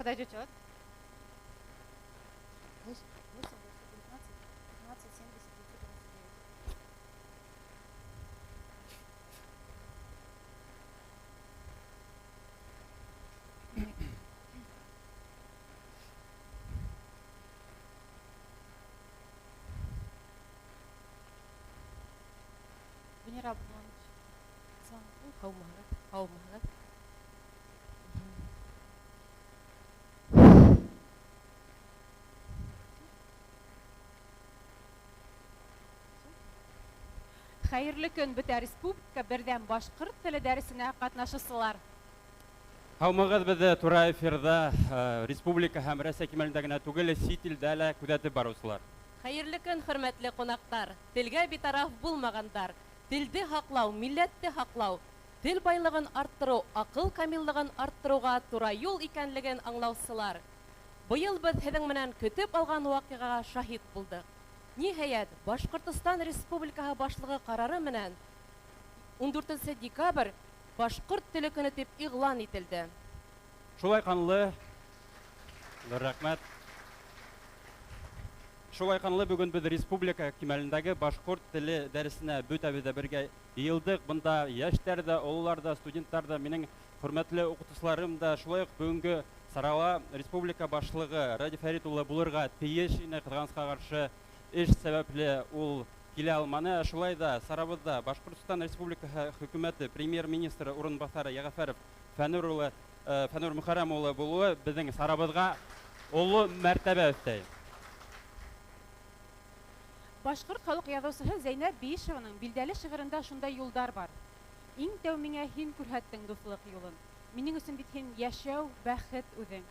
подойдет человек? Венера Абдуланович. Һаумыһығыҙ. Хәйерле көн бөтә республика бердәм башҡорт теле дәресенә ҡатнашыусылар. Һаумыгыҙ, беҙҙе тура эфирҙа республика һәм Рәсәй кимәлендә генә түгел, сит илдә лә күҙәтеп барыусылар. Хәйерле көн, хөрмәтле ҡунаҡтар. Телгә битараф булмағандар. Телде һаҡлау, милләтте һаҡлау, тел байлығын арттырыу, аҡыл камиллығын арттырыуға тура юл икәнлеген аңлаусылар. Быйыл беҙ һеҙҙең менән көтөп алған ваҡиғаға шаһит булдыҡ. Ниһайәт, Башҡортостан Республикаһы башлығы ҡарары менән 14 декабрь Башҡорт теле көнө тип иғлан ителде. Шулай ҡанлы, рәхмәт. Шулай ҡанлы, бөгөн беҙ республика кимәлендәге башҡорт теле дәресенә бөтәбеҙ ҙә бергә йыйылдыҡ. Бында йәштәр ҙә, ололар ҙа, студенттар ҙа, минең хөрмәтле уҡытыусыларым да, шулай уҡ бөгөнгө сарала республика башлығы Ради Фәрит улы булырға тейеш ине, ҡыҙғанысҡа ҡаршы эш сәбәпле ул килә алманы. Шулай да сарабыҙҙа Башҡортостан Республикаһы Хөкүмәте премьер-министры урынбаҫары Йәғәфәров Фәнүр Мөхәррәм улы булыуы беҙҙең сарабыҙға оло мәртәбә өҫтәй. Башҡорт халыҡ яҙыусыһы Зәйнәб Биишеваның билдәле шиғырында шундай юлдар бар. Иң тәү миңә һин күрһәттең дуҫлыҡ юлын. Минең өсөн бит һин йәшәү, бәхет үҙең.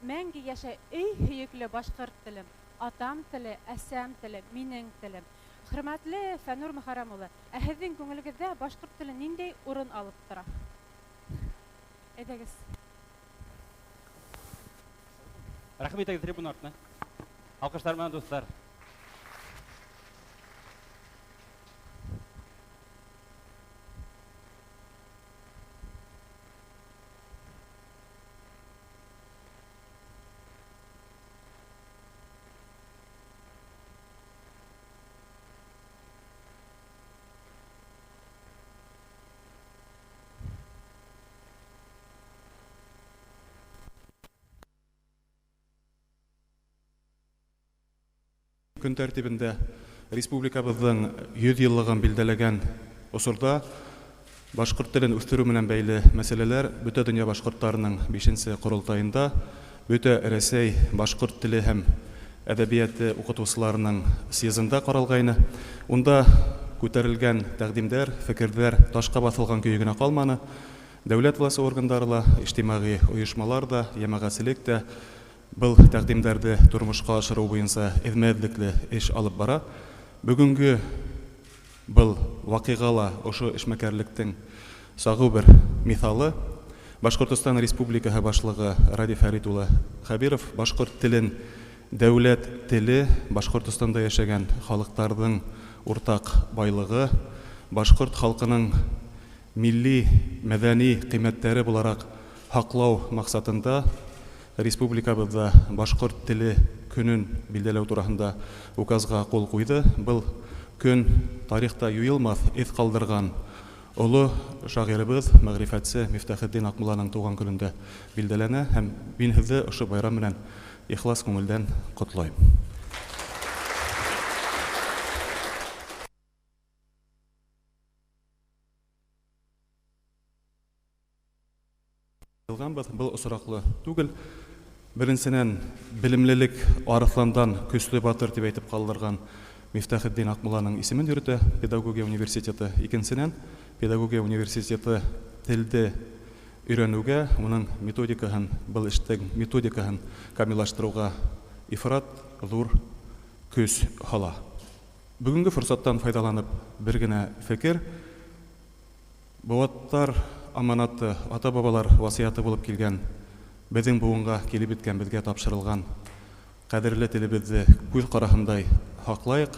Мәңге йәшә, эй һөйөклө башҡорт телем, атам теле, әсәм теле, минең телем. Хөрмәтле Фәнүр Мөхәррәм улы, ә һеҙҙең күңелегеҙҙә башҡорт теле ниндәй урын алып тора? Әйҙәгеҙ. Рәхмәт итегеҙ трибуна артына. Алҡыштар менән, дуҫтар. Көн тәртибендә республикабыҙҙың 100 йыллығын билдәләгән осорҙа башҡорт телен үҫтереү менән бәйле мәсьәләләр бөтә донъя башҡорттарының 5-нче ҡоролтайында бөтә Рәсәй башҡорт теле һәм әҙәбиәте уҡытыусыларының съезында ҡаралғайны. Унда күтәрелгән тәҡдимдәр, фекерҙәр ташҡа баҫылған көйө генә ҡалманы. Дәүләт власы органдары ла, ижтимағи ойошмалар да, йәмәғәтселек тә был тәҡдимдәрҙе тормошҡа ашырыу буйынса эҙмә-эҙлекле эш алып бара. Бөгөнгө был ваҡиғала ошо эшмәкәрлектең сағыу бер миҫалы. Башҡортостан Республикаһы башлығы Ради Фәрит улы Хәбиров башҡорт телен дәүләт теле, Башҡортостанда йәшәгән халыҡтарҙың уртаҡ байлығы, башҡорт халҡының милли, мәҙәни ҡиммәттәре булараҡ һаҡлау маҡсатында республикабыҙҙа башҡорт теле көнөн билдәләү тураһында указға ҡул ҡуйҙы. Был көн тарихта юйылмаҫ эҙ ҡалдырған оло шағирыбыҙ, мәғрифәтсе Мифтахетдин Аҡмулланың тыуған көнөндә билдәләнә һәм мин һеҙҙе ошо байрам менән ихлас күңелдән ҡотлайым. Был осраҡлы түгел. Беренсенән, белемлелек арыҫландан көслө батыр тип әйтеп ҡалдырған Мифтахетдин Аҡмулланың исемен йөрөтә педагогия университеты. Икенсенән, педагогия университеты телде өйрәнеүгә, уның методикаһын, был эштең методикаһын камиллаштырыуға ифрат ҙур көс һала. Бөгөнгө форсаттан файдаланып, бер генә фекер, быуаттар аманаты, ата-бабалар васыяты булып килгән, беҙҙең быуынға килеп еткән, беҙгә тапшырылған ҡәҙерле телебеҙҙе күҙ ҡараһындай һаҡлайыҡ.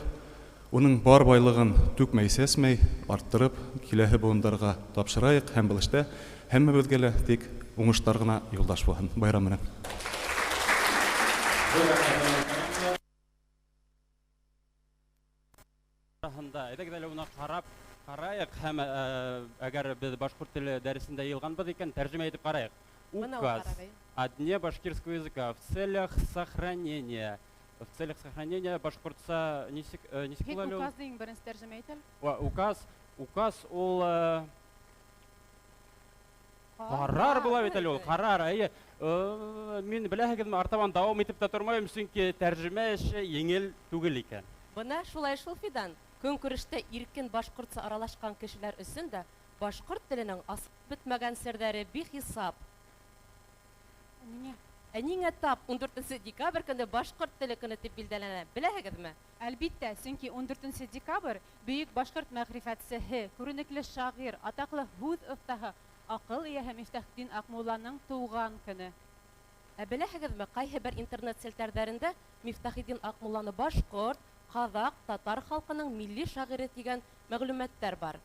Уның бар байлығын түкмәй-сәсмәй арттырып, киләһе быуындарға тапшырайыҡ һәм был эштә һәммәбеҙгә лә тик уңыштар ғына юлдаш булһын. Байрам менән. Әйдәгез әле уны карайык һәм әгәр без башкорт теле дәресендә йылганбыз икән, тәрҗемә итеп карайык. Моны Указ карагыз. о дне башкирского языка в целях сохранения. В целях сохранения башкортса нисек Хит була әле ул? указ дигән беренче тәрҗемә итәл. Указ ул карар була бит әле ул, карар. Мин беләһегезме, артабан дәвам итеп тә тормыйм, чөнки тәрҗемә эше еңел түгел икән. Бына шулай шул Фидан. Көнкүрештә иркен башкортса аралашкан кешеләр өчен дә башкорт теленең асып бетмәгән серләре бихисап. Ниңә? Нигә тап 14 декабрь көне башкорт теле көне дип билдәләнә? Беләһегезме? Әлбиттә, чөнки 14 декабрь бөек башкорт мәгърифәтчесе, күренекле шагыйрь, атаклы һүз остаһы, акыл ияһе Мифтахдин Акмулланың туган көне. Беләһегезме, кайһы бер интернет селтәрләрендә Мифтахиддин Акмулланы башкорт, казак, татар халкының милли шагыйре дигән мәгълүматлар бар.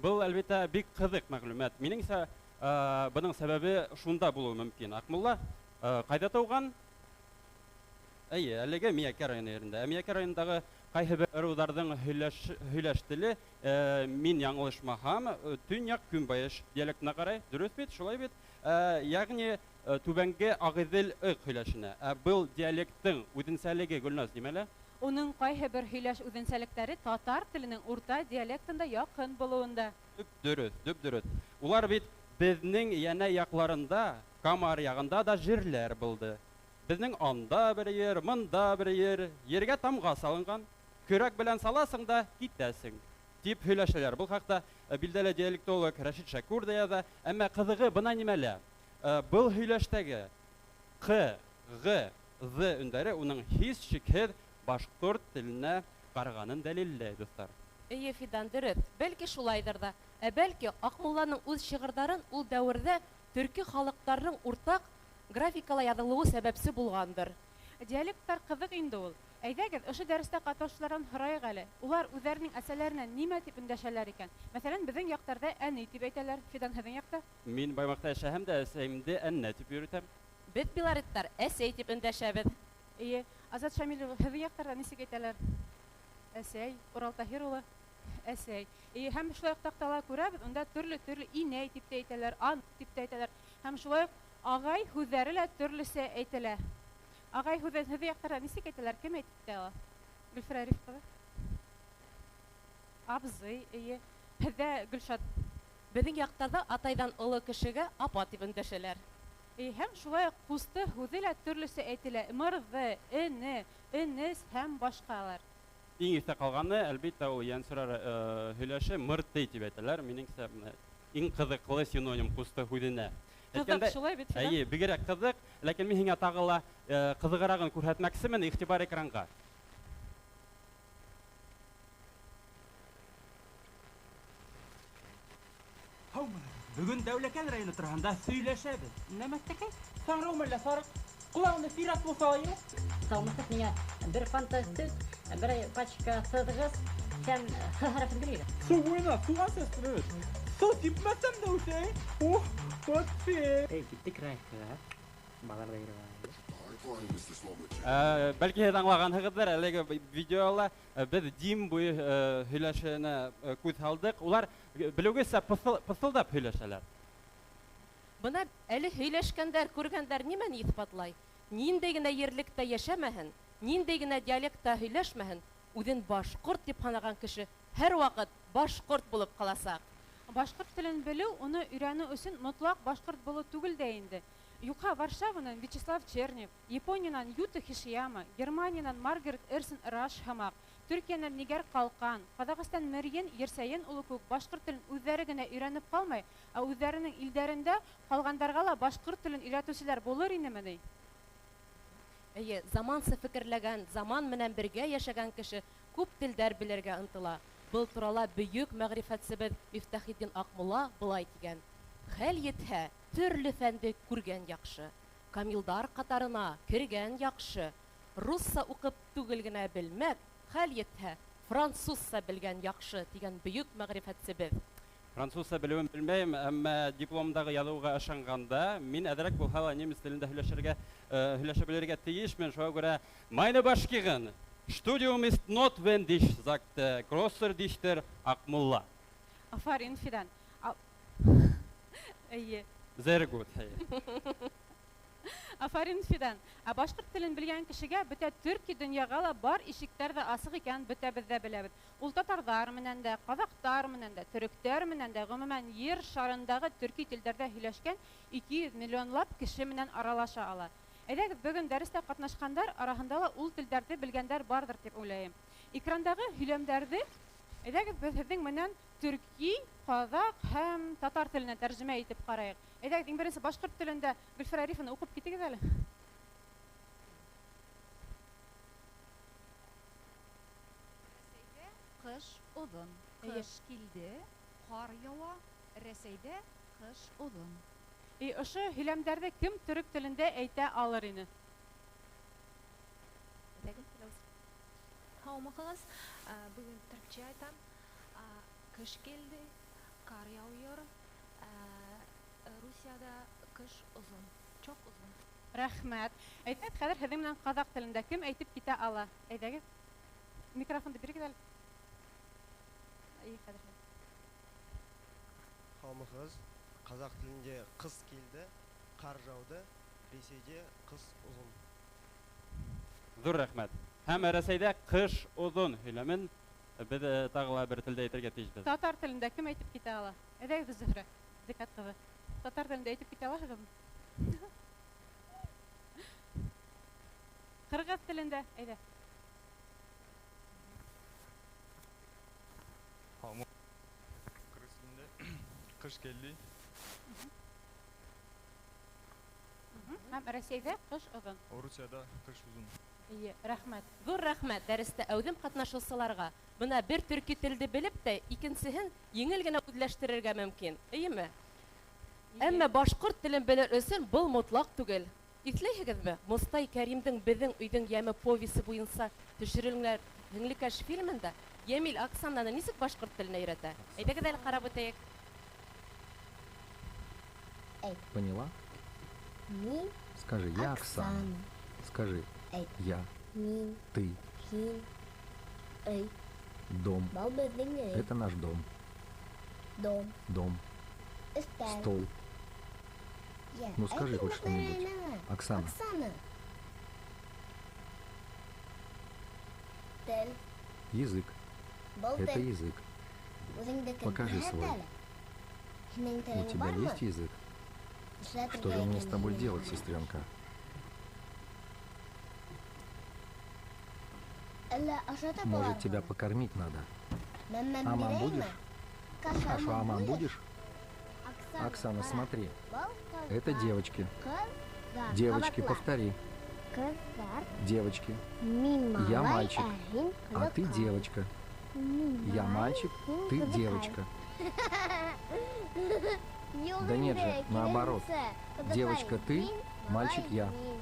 Бұл әлбәттә бик кызык мәгълүмат. Минеңсә, буның сәбәбе шунда булуы мөмкин. Акмулла кайда туган? Әлегә Миякә районында. Миякә районындагы кайһы бер ыруларның һөйләш теле, мин яңлышмасам, төньяк көнбайыш диалектына карай. Дөрес бит, шулай бит. Ягъни түбәнге агыдел һөйләшенә. Бұл диалекттың үзенчәлеге Гөлназ димәле? Уның кайһы бер һөйләш үзенчәлектәре татар теленең урта диалектында якын булуында. Дөрес. Улар бит безнең янә якларында, Камар ягында да җирләр булды. Безнең анда бер йер, монда бер йер, ергә тамга салынган. Көрәк белән саласың да китәсең. Дип һөйләшәләр. Бу хакта билдәле диалектолог Рашид Шакур да яза. Әмма кызыгы бына нимәлә? Бұл һөйләштәге Q, G, Z өндәре уның һич шикһез башкорт теленә караганын дәлилләй, дуслар. Фидан, дөрес. Бәлки шулайдыр да. Бәлки Акмулланың үз шигырьләрен ул дәвердә төрки халыкларның уртак графикала язылуы сәбәпсе булгандыр. Диалектлар кызык инде ул. Әйдәгез, ошо дәрестә катнашучылардан һорайык әле. Улар үзләренең әсәрләренә нимә дип өндәшәләр икән? Мәсәлән, безнең яктарда әни дип әйтәләр. Фидан, һезнең якта? Мин Баймакта яшәһәм дә, әсәемде әннә дип йөртәм. Бит белариттар әсәй дип өндәшәбез. Азат Шамилов, һезнең яктарда нисек әйтәләр? Әсәй, Урал Таһир улы. Әсәй. Һәм шулай тактала күрәбез, унда төрле инәй дип тә әйтәләр, ан дип тә әйтәләр. Һәм шулай агай һүзләре лә төрлесе әйтелә. Агай һүзләре һезнең яктарда нисек әйтәләр? Кем әйтә ала? Гөлфәр Ариф. Абзый, һездә Гөлшат. Безнең яктарда атайдан олы кешегә апа дип өндәшәләр. Һәм шулай кусты һүзе лә төрлесе әйтелә. Мырзы, эне, энес һәм башкалар. Иң истә калганы, әлбәттә, ул янсурар һөйләше мырты дип әйтәләр. Минеңсә, иң кызыклы синоним кусты һүзенә. Кызык шулай бит. Бигрәк кызык, ләкин мин һиңа тагы ла кызыграгын күрһәтмәкчемен, игътибар экранга. Бүгін Дәүләкән районы торганда сөйләшәбез. Нәмәстәкәй? Саңрау мәллә сарык. Құлағында сират булса аю. Салмасақ миңа бер фанта сөт, бер пачка сыдығыз, һәм Х хәрәфен белгән. Су буена, суга сәстерет. Су типмәсәм дә үсәй. Фотфе. Киттек райкка. Балар да йөргән. Бәлки һез аңлаганһығыҙҙыр, әлеге видеола беҙ Дим буй һөйләшенә күҙ һалдык. Улар белеүгеҙсә пысылдап һөйләшәләр. Бына әле һөйләшкәндәр, күргәндәр нимәне иҫбатлай? Ниндәй генә ерлектә яшәмәһен, ниндәй генә диалектта һөйләшмәһен, үҙен башҡорт дип һанаған кеше һәр ваҡыт башҡорт булып ҡаласаҡ. Башҡорт телен белеү, уны өйрәнеү өсөн мотлаҡ башҡорт булыу түгел дә инде. Юҡа Варшаванан Вячеслав Чернев, Япониянан Юта Хишияма, Германиянан Маргарет Эрсен Раш һымаҡ, Төркиянан Нигәр Ҡалҡан, Ҡаҙағстан Мәрйен Ерсәйен улы кеүек башҡорт телен үҙҙәре генә өйрәнеп ҡалмай, ә үҙҙәренең илдәрендә ҡалғандарға ла башҡорт телен өйрәтеүселәр булыр инеме ни? Замансы фекерләгән, заман менән бергә йәшәгән кеше күп телдәр белергә ынтыла. Был турала бөйөк мәғрифәтсебеҙ Мифтахиддин Акмулла былай тигән: хәл етһә, төрлө фәнде күргән яҡшы, камилдар ҡатарына кергән яҡшы, русса уҡып түгел генә белмәк, хәл етһә, французса белгән яҡшы тигән бөйөк мәғрифәтсебеҙ. Французча белүен белмәйм, әмма дипломдагы язуга ышанганда, мин әзрәк булса да немец телендә һөйләшә белергә тиешмен. Шуңа күрә meine Bashkigen, Studium ist notwendig, sagt großer Dichter Акмулла. Афарин Фидан. Әйе. Sehr gut. Афарин Фидан. Башкорт телен белгән кешегә бөтә төрки дөньяга ла бар ишектәр дә асык икән бөтәбез дә беләбез. Ул татарлар менән дә, казактар менән дә, төректәр менән дә, гомумән Ер шарындагы төрки телдәрдә һөйләшкән 200 миллионлап кеше менән аралаша ала. Әйдәгез, бүген дәрестә катнашкандар арасында ла ул телдәрне белгәннәр бардыр дип уйлыйм. Экрандагы һөйләмнәрне әйдәгез без сезнең менән төрки, казак һәм татар теленә тәрҗемә итеп карыйк. Әйдәгез, иң беренче башкорт телендә Гөлфәр Арифовна укып китегез әле. Кыш озын. Кыш килде, кар ява. Рәсәйдә кыш озын. Ошо һөйләмнәрне кем төрек телендә әйтә алыр ине? Һаумыгыз, бүген төркчә әйтәм. Кыш килде, кар яуыр. Русиядә кыш озын, çok озын. Рәхмәт. Әйтәк, хәзер һезнең менән казак телендә кем әйтеп китә ала? Әйдәгез. Микрофонды бирегез әле. Хәзер. Һаумыгыз, казак телендә кыз килде, кар жауды. Рәсәйдә кыз озын. Зур рәхмәт. Һәм Рәсәйдә кыш озын һөйләмен без тагыла бер телдә әйтергә тиешбез. Татар телендә кем әйтеп китә ала? Әйдәгез, Зөһрә. Диккәт кызы. Татар телендә әйтеп китә аласызмы? Кыргыз телендә, әйдә. Кыргыз телендә кыш келди. Һәм Рәсәйдә кыш озын. Русиядә кыш узын. Рәхмәт. Зур рәхмәт дәрестә әүдем катнашучыларга. Бына бер төрки телде белеп тә, икенчесен еңел генә үзләштерергә мөмкин. Әйеме? Әмма башкорт телен белер өчен бу мотлак түгел. Исләйһегезме? Мустай Кәримдең Безнең өйдән яме повесе буенча төшерелгән Һиңлекәш фильмында Ямил Оксананы ничек башкорт теленә өйрәтә? Әйдәгез әле карап үтәйек. Поняла? Мин. Скажи, я Оксана. Скажи, я. Мин. Ты. Һин. Эй. Дом. Бал безнең өй. Это наш дом. Дом. Дом. Өстәл. Стол. Я. Ну скажи хоть что-нибудь. Оксана. Оксана. Тел. Язык. Бал Это тел. язык. Үзеңдеке Покажи бер свой. тел. Һинең У телең тебя бармы? есть язык? Эшләтергә Что же мне с икән тобой һинең делать, язык. сестренка? Әллә ашата Может, тебя покормить надо? Мәмән Аман бирәйме? будешь? Кашу аман будешь? Оксана, Оксана, кара. смотри. Бал Это кызлар. девочки. Кызлар. Девочки, Кабатлар. повтори. Кызлар. Девочки. Мин малай, Я мальчик. һин А ты кызыкай. девочка. Мин Я малай, мальчик, һин ты кызыкай. девочка. Юк Да нет инде, же, наоборот. киремсе. Кызыкай. Девочка ты, Мин мальчик малай, я. мин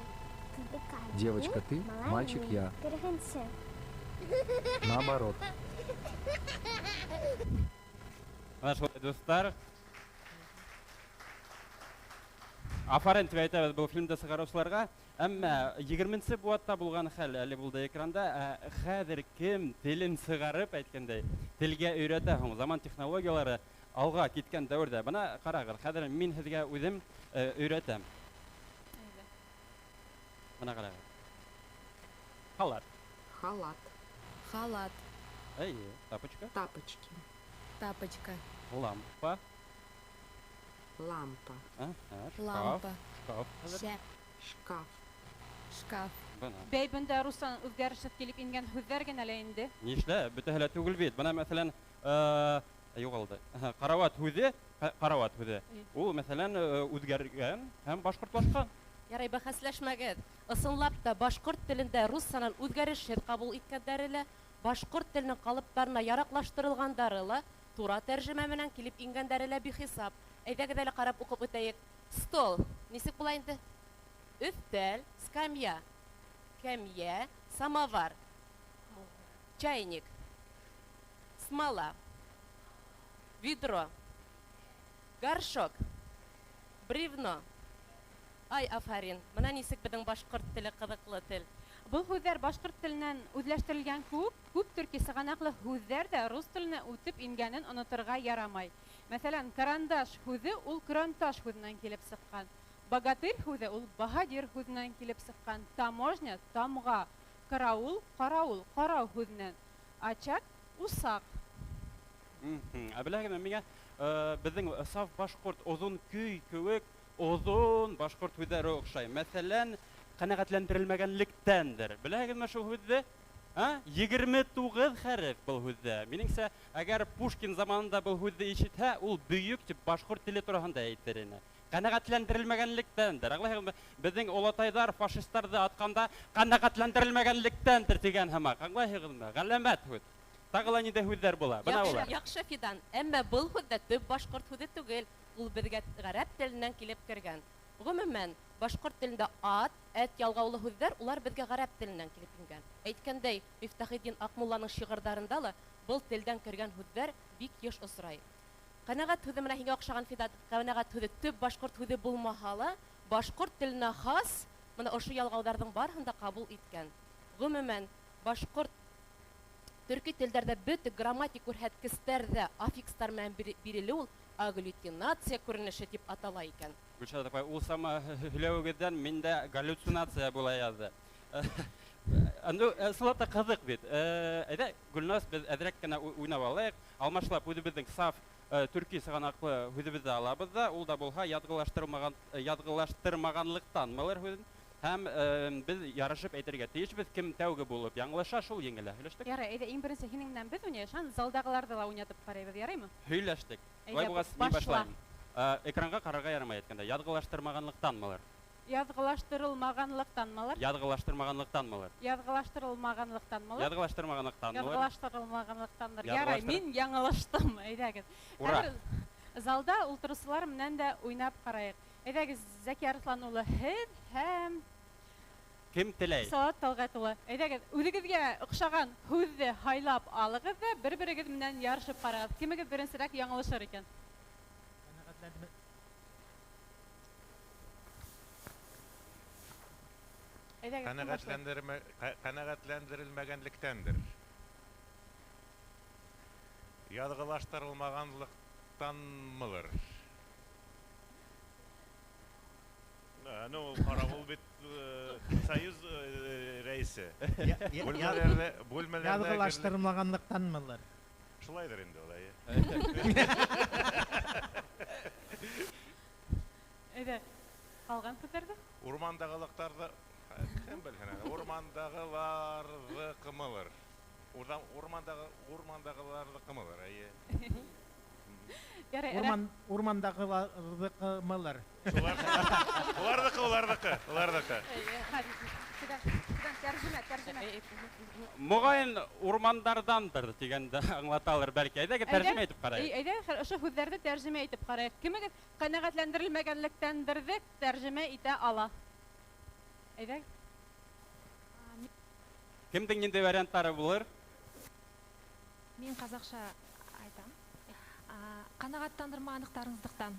кызыкай. Девочка Мин ты, малай, мальчик мин я. киремсе. Наоборот. Ана шулай, дуслар. Афарин дип әйтәбез бу фильмда сыгараучыларга. Әмма 20нче буатта булган хәл әле булды экранда. Хәзер кем телен сыгарып әйткәндәй, телгә өйрәтә һәм заман технологиялары алга киткән дәврдә. Бына карагыз, хәзер мин сезгә үзем өйрәтәм. Бына карагыз. Халат. Халат. Халат. Әйе, тапочка. Тапочки. Тапочка. Лампа. Лампа. Лампа. Шкаф. Шкаф. Шкаф. Бына. Бәйбендә руслан үзгәрешеп килеп ингән һүзләр генә лә инде. Нишлә? Бөтәһе лә түгел бит. Бына мәсәлән, югалды. Карават һүзе, карават һүзе. Ул мәсәлән үзгәргән һәм башкортлашкан. Ярай, бәхәсләшмәгез. Ысынлап та башкорт телендә руссанан үзгәрешһез кабул иткәннәре лә, башкорт теленең калыптарына яраклаштырылгандары ла, тура тәрҗемә менән килеп ингәннәре лә бихисап. Әйдәгез әле карап укып үтәйек. Стол. Нисек була инде? Өстәл, скамья, кәмья, самовар, чайник, смола, ведро, Горшок. Бревно. Ай, афарин. Менә нисек безнең башкорт теле кызыклы тел. Бұл һүҙҙәр башҡорт теленән үҙләштерелгән күп төрки сығанаҡлы һүҙҙәр дә рус теленә үтеп ингәнен оноторға ярамай. Мәсәлән, карандаш һүҙе ул кранташ һүҙенән килеп сыҡҡан. Богатырь һүҙе ул баһадир һүҙенән килеп сыҡҡан. Таможня тамға, караул ҡарау һүҙенән. Ачак усаҡ. Беләһегеҙме, миңә беҙҙең саф башҡорт оҙон көй кеүек оҙон башҡорт һүҙҙәре оҡшай. Мәсәлән, ҡәнәғәтләндерелмәгәнлектәндер. Беләһегеҙме шул һүҙҙе? 29 хәреф был һүҙҙә. Минеңсә, әгәр Пушкин заманында был һүҙҙе ишетһә, ул бөйөк тип башҡорт теле тураһында әйтер ине. Ҡәнәғәтләндерелмәгәнлектәндер. Аңлайһығыҙмы? Беҙҙең олатайҙар фашистарҙы атҡанда ҡәнәғәтләндерелмәгәнлектәндер тигән һымаҡ. Аңлайһығыҙмы? Ғәләмәт һүҙ. Тағы ла ниндәй һүҙҙәр була? Бына улар. Яҡшы Фидан, әммә был һүҙ төп башҡорт һүҙе түгел. Ул беҙгә ғәрәп теленән килеп кергән. Ғөмүмән, башҡорт телендә ат, әт ялғаулы һүҙҙәр улар беҙгә ғәрәп теленән килеп ингән. Әйткәндәй, Мифтахиддин Аҡмулланың шиғырҙарында ла был телдән кергән һүҙҙәр бик йыш осрай. Ҡәнәғәт һүҙе менән һиңә оҡшаған Фидан, ҡәнәғәт һүҙе төп башҡорт һүҙе булмаһа ла, башҡорт теленә хас мына ошо ялғауҙарҙың барыһын да ҡабул иткән. Ғөмүмән, башҡорт төрки телдәрҙә бөтә грамматик күрһәткестәрҙә аффикстар менән бирелеү ул агглютинация күренеше дип атала икән. Гөлшат апай, ул сама һөйләүегеҙҙән миндә галлюцинация була язды. Сылата ҡыҙыҡ бит. Әйҙә, Гөлназ, беҙ әҙерәк кенә уйнап алайыҡ. Алмашлап үҙебеҙҙең саф төрки сығанаҡлы һүҙебеҙҙе алабыҙ ҙа, ул да булһа яҙғылаштырмағанлыҡтанмылыр һүҙен. Һәм беҙ ярышып әйтергә тейешбеҙ, кем тәүге булып яңылыша, шул еңелә. Һөйләштек? Ярай, әйҙә, иң беренсе һинең менән беҙ уйнайышан, залдағыларҙы ла уйнатып ҡарайбыҙ, яраймы? Һөйләштек. Әйҙә, Улай булғас, мин башла. башлайым. Экранға ҡарарға ярамай әйткәндә. Яҙғылаштырмағанлыҡтанмылыр? Яҙғылаштырылмағанлыҡтанмылыр? Яҙғылаштырмағанлыҡтанмылыр? Яҙғылаштырылмағанлыҡтанмылыр? Яҙғылаштырмағанлыҡтанмылыр? Яҙғылаштырылмағанлыҡтанмылыр. Ярай, мин яңылыштым. Әйҙәгеҙ. Ура! Залда ултырыусылар менән дә уйнап ҡарайыҡ. Әйҙәгеҙ, Зәки Арыҫлан улы, һеҙ һәм Кем теләй? Салат Талғат улы. Әйҙәгеҙ, үҙегеҙгә оҡшаған һүҙҙе һайлап алығыҙ ҙа бер-берегеҙ менән ярышып ҡарағыҙ. Кемегеҙ беренсерәк яңылышыр икән? Ҡәнәғәтләндерелмәгәнлектәндер. Яҙғылаштырылмағанлыҡтанмылыр. Ну, ҡарауыл бит союз рәйесе. Яҙғылаштырмағанлыҡтанмылыр. Шулайҙыр инде улай. Әйҙә, ҡалған һүҙҙәрҙе? Урмандағылыҡтарҙы кем белһен, урмандағыларҙы ҡымылыр. Урмандағыларҙы ҡымылыр, әйе. Урмандағыларҙы ҡымылыр. Уларҙыҡы. Моғайын урмандарҙандыр тигәнде аңлаталыр бәлки. Әйҙәгеҙ тәржемә итеп ҡарайыҡ. Әйҙә, ошо һүҙҙәрҙе тәржемә итеп ҡарайыҡ. Кемегеҙ ҡәнәғәтләндерелмәгәнлектәндерҙе тәржемә итә ала? Әйҙә. Кемдең ниндәй варианттары булыр? Мин қазақша айтам. Ҡанағаттандырмағанлыҡтарыңыздыҡтан.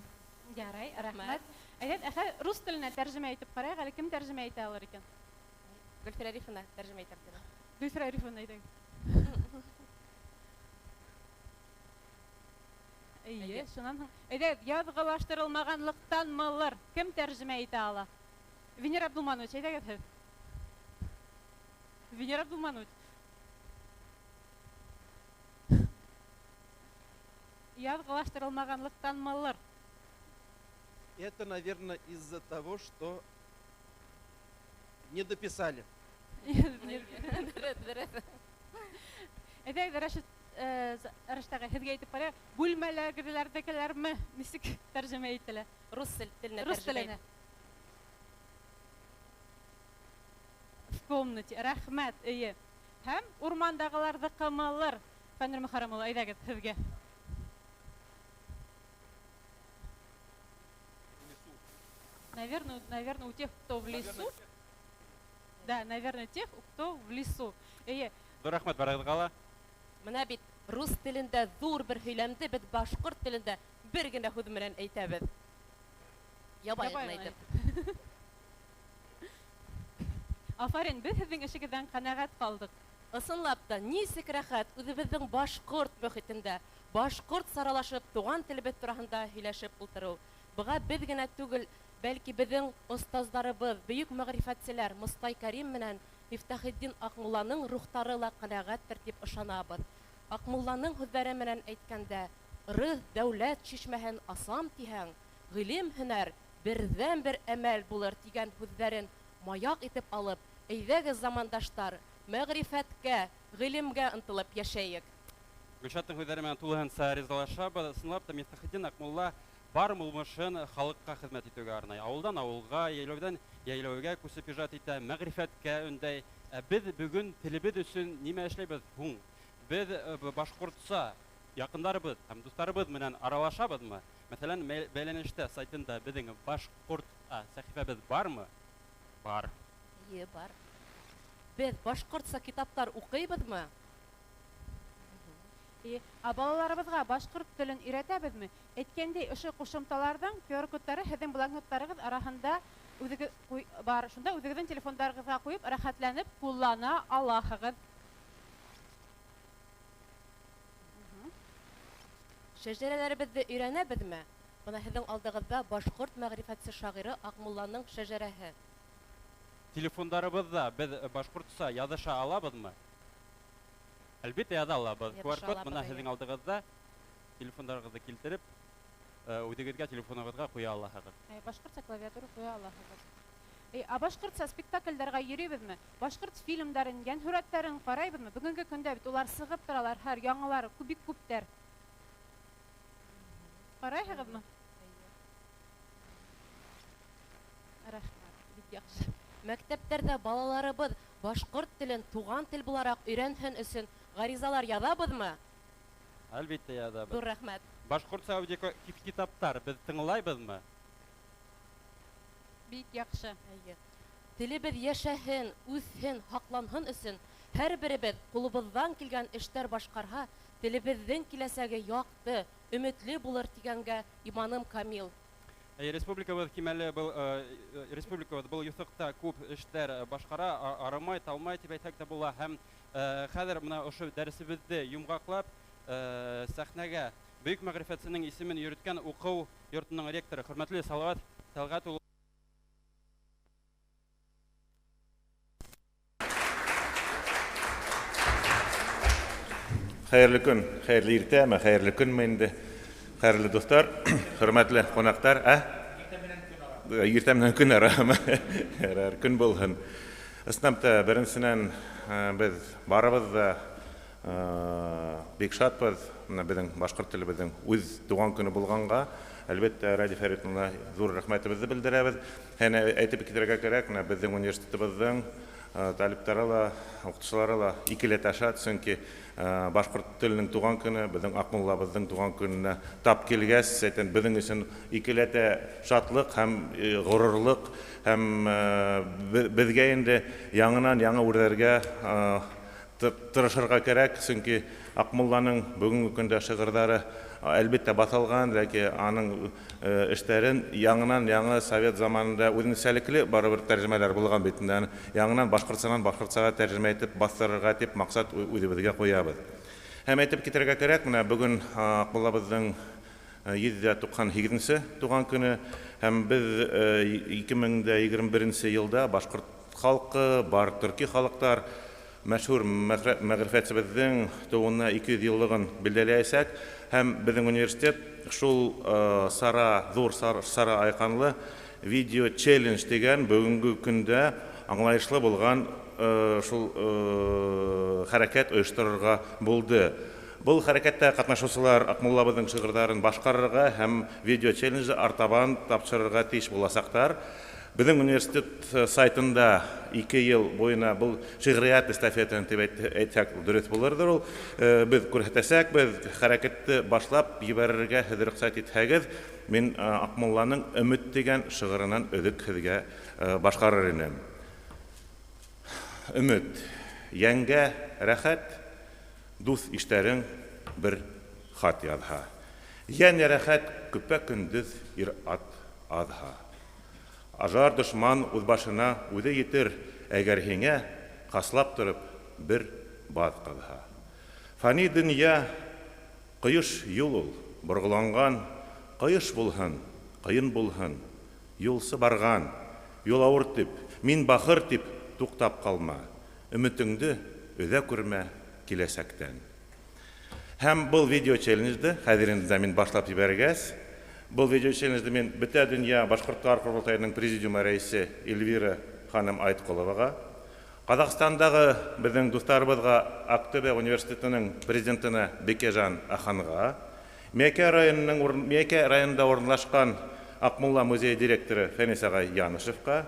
Ярай, рәхмәт. Әйҙә, рус теленә тәржемә итеп ҡарайыҡ, әле кем тәржемә итә алыр икән? Гөлфир Арифовна тәржемә итеп бирә. Гөлфир Арифовна, әйҙәгеҙ. Эйе, шунан һуң. Әйҙә, яҙғылаштырылмағанлыҡтанмылыр. Кем тәржемә итә ала? Венер Абдулманович, әйҙәгеҙ һеҙ. Венер Абдулманович. Яҙғылаштырылмағанлыҡтанмылыр. Это, наверное, из-за того, что не дописали. Әйҙәгеҙ, Рәшиттәгә һеҙгә әйтеп ҡарайыҡ. Бүлмәләрҙәгеләрме нисек тәржемә ителә? Рус теленә Рус теленә. В комнате. Рәхмәт, эйе. Һәм урмандағыларҙы ҡымылыр. Фәннүр Мөхәррәм улы, әйҙәгеҙ һеҙгә. Наверное, у тех, кто в лесу. Да, наверное, тех, кто в лесу. Рәхмәт, барығыҙға ла. Менә бит рус телендә ҙур бер һөйләмде беҙ башҡорт телендә бер генә һүз менән әйтәбез. Ябайын әйтеп. Афарин, без һезнең эшегездән канәгать калдык. Ысынлап та, нисек рәхәт үзебезнең башкорт мөхитендә, башкорт саралашып, туган телебез турында һөйләшеп ултыру. Буга без генә түгел, бәлки безнең остазларыбыз, бөек мәгърифәтчеләр Мостай Кәрим менән Мифтахетдин Акмулланың рухтары ла канәгатьтер дип ышанабыз. Акмулланың һүзләре менән әйткәндә, рыз дәүләт чишмәһен асам тиһәң, гыйлем һөнәр бердән-бер әмәл булыр дигән һүзләрен маяк итеп алып, әйдәгез замандаштар, мәгърифәткә, гыйлемгә ынтылып яшәйек. Гөлшаттың һүзләре менән тулыһынча ризалашабыз. Ысынлап та Мифтахетдин Акмулла бар булмышын халыкка хезмәт итүгә арнай. Авылдан авылга, яйлаудан яйлауга күсеп иҗат итә, мәгърифәткә өндәй. Без бүген телебез өчен нимә эшләйбез? Һуң. Без башкортса якындарыбыз һәм дусларыбыз менән аралашабызмы? Мәсәлән, бәйләнештә сайтында безнең башкорт сәхифәбез бармы? Бар. Бар. Без башкортса китаптар укыйбызмы? Балаларыбызга башкорт телен өйрәтәбезме? Әйткәндәй, ошо кушымталардан QR-кодтары һезнең блокнотларыгыз арасында бар. Шунда үзегезнең телефондарыгызга куеп, рәхәтләнеп куллана аласыгыз. Шәҗәрәләребезне өйрәнәбезме? Бына һезнең алдыгызда башкорт мәгърифәтче шагыйре Акмулланың шәҗәрәһе. Телефондарыбызда без башкортса языша алабызмы? Әлбәттә яза алабыз. QR-код менә һезнең алдыгызда. Телефондарыгызны килтереп, үзегезгә телефоныгызга куя аласыгыз. Башкортса клавиатура куя аласыгыз. Башкортса спектакльләргә йөрибезме? Башкорт фильмнарын, ян һүрәтләрен карайбызмы? Бүгенге көндә бит улар сыгып торалар, һәр яңалары күптәр. Карайсызмы? Рәхмәт, бик яхшы. Мәктәптәрдә балаларыбыз башкорт телен туган тел буларак өйрәнһен өчен гаризалар язабызмы? Әлбәттә язабыз. Зур рәхмәт. Башкортса китаптар без тыңлайбызмы? Бик яхшы. Телебез яшәһен, үсһен, хакланһын өчен һәрберебез кулыбыздан килгән эшләр башкарга, телебезнең киләсәге якты, өметле булыр дигәнгә иманым камил. Республикабыз кимәле был юсыкта күп эшләр башкара, арамай, талмай дип әйтсәк тә була. Һәм хәзер менә ошо дәресебезне йомгаклап сәхнәгә бөек мәгърифәтченең исемен йөрткән уку йортының ректоры, хөрмәтле Салават Тәлгат улы. Хәерле көн, хәерле иртәме, хәерле көнме инде. Хәерле достар, хөрмәтле кунаклар, иртә менән көн арамы. Көн булһын. Ысынлапта беренчедән без барыбыз да бик шатбыз. Безнең башкорт телебезнең үз туган көне булганга, әлбәттә Ради Фәритовна зур рәхмәтебезне белдерәбез. Һәм әйтеп китәргә кирәк, безнең университетыбызның талиплары ла, укытучылары ла икеләтә шат, чөнки башкорт теленең туган көне безнең Акмуллабызның туган көненә тап килгәс, әйтәм, безнең өчен икеләтә шатлык һәм горурлык һәм безгә инде яңадан яңа үрләргә тырышырга кирәк, чөнки Акмулланың бүгенге көндә шигырьләре әлбәттә баталган, ләкин аның эшләрен яңадан яңа совет заманында үзенчәлекле барыбер тәрҗемәләр булган бит. Яңадан башкортчадан башкортчага тәрҗемә итеп бастырырга дип максат үзебезгә куябыз. Һәм әйтеп китәргә кирәк, менә бүген Акмуллабызның 798-нче туган көне һәм без 2021 елда башкорт халкы, бар төрки халыктар мәшһүр мәгърифәтчебезнең тууына 200 еллыгын билдәләячәк. Һәм безнең университет шул зур сара айканлы видео челлендж дигән бүгенге көндә аңлаешлы булган шул хәрәкәт оештырырга булды. Бұл хәрәкәттә катнашучылар Акмуллабызның шигырьләрен башкарырга һәм видео челленджды артабан тапшырырга тиеш буласактар. Безнең университет сайтында 2 ел буена бұл шигърият эстафетаны дип әйтсәк дөрес булырдыр ул. Без күрсәтәсәк, без хәрәкәтте башлап җибәрергә хәзер рөхсәт итһәгез, мин Акмулланың Өмет дигән шигыреннән өзек сезгә башкарыр идем. Өмет, яңгә рәхәт, дус иштәрең бер хат язһа. Ян әрәхәт күпә көндіз ир ат адха. Ажар дошман үз башына үзе етер, әгәр һиңә қаслап тұрып бір бад қалха. Фани дүния қыйыш юл ул, бұрғыланған, қыйыш булһын, қиын булһын, юлсы барған, юл ауыр тип, мин бахыр тип туқтап қалма, үмітіңді өҙә күрмә киләсәктән. Һәм бұл видео челленджді, хәзерінде мин башлап ебәргәс, бұл видео челленджді мен бөтә дөнья Башҡорттар Ҡоролтайының президиумы рәйесе Эльвира ханым Айтҡоловаға, Қазақстандағы біздің дуҫтарыбыҙға Ақтөбе университетінің президентына Бекежан Аханға, Миәкә районында орынлашқан Ақмулла музей директоры Фәнис ағай Янышевқа,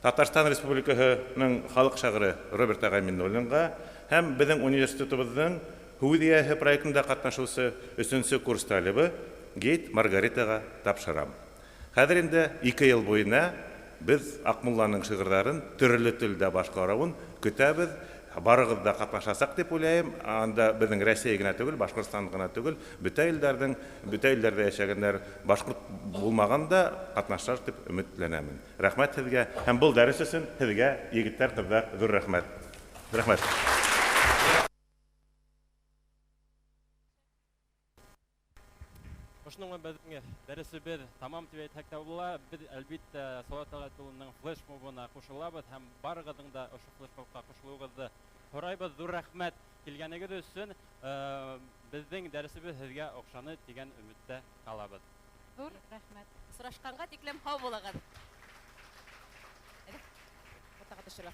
Татарстан Республикаһының халық шағыры Роберт ағай Миннуллинға һәм біздің университетыбыҙҙың һүҙ эйәһе проектында ҡатнашыусы 3-нче курс талибы Гейт Маргаритаға тапшырам. Хәҙер инде 2 йыл буйына біз Ақмулланың шиғырҙарын төрлө телдә башҡарыуын көтәбеҙ, барығыҙ да ҡатнашасаҡ дип уйлайым. Анда беҙҙең Рәсәй генә түгел, Башҡортостан ғына түгел, бөтә илдәрҙә йәшәгәндәр башҡорт булмағанда ҡатнашыр дип өмөтләнәмен. Рәхмәт һеҙгә һәм был дәрес өсөн һеҙгә, егеттәр, ҡыҙҙар, ҙур рәхмәт. Рәхмәт. Ошның безнең дәресебез тамам дип әйтһәк тә була. Без әлбиттә Салават Тәлғәтуллының флешмобына ҡушылабыҙ һәм барығыҙҙың да ошо флешмобҡа ҡушылыуығыҙҙы һорайбыҙ. Ҙур рәхмәт килгәнегеҙ өсөн. Безнең дәресебез һеҙгә оҡшаны тигән өмөттә ҡалабыҙ. Ҙур рәхмәт. Осрашҡанға тиклем һау булығыҙ. Фотоға төшөрә.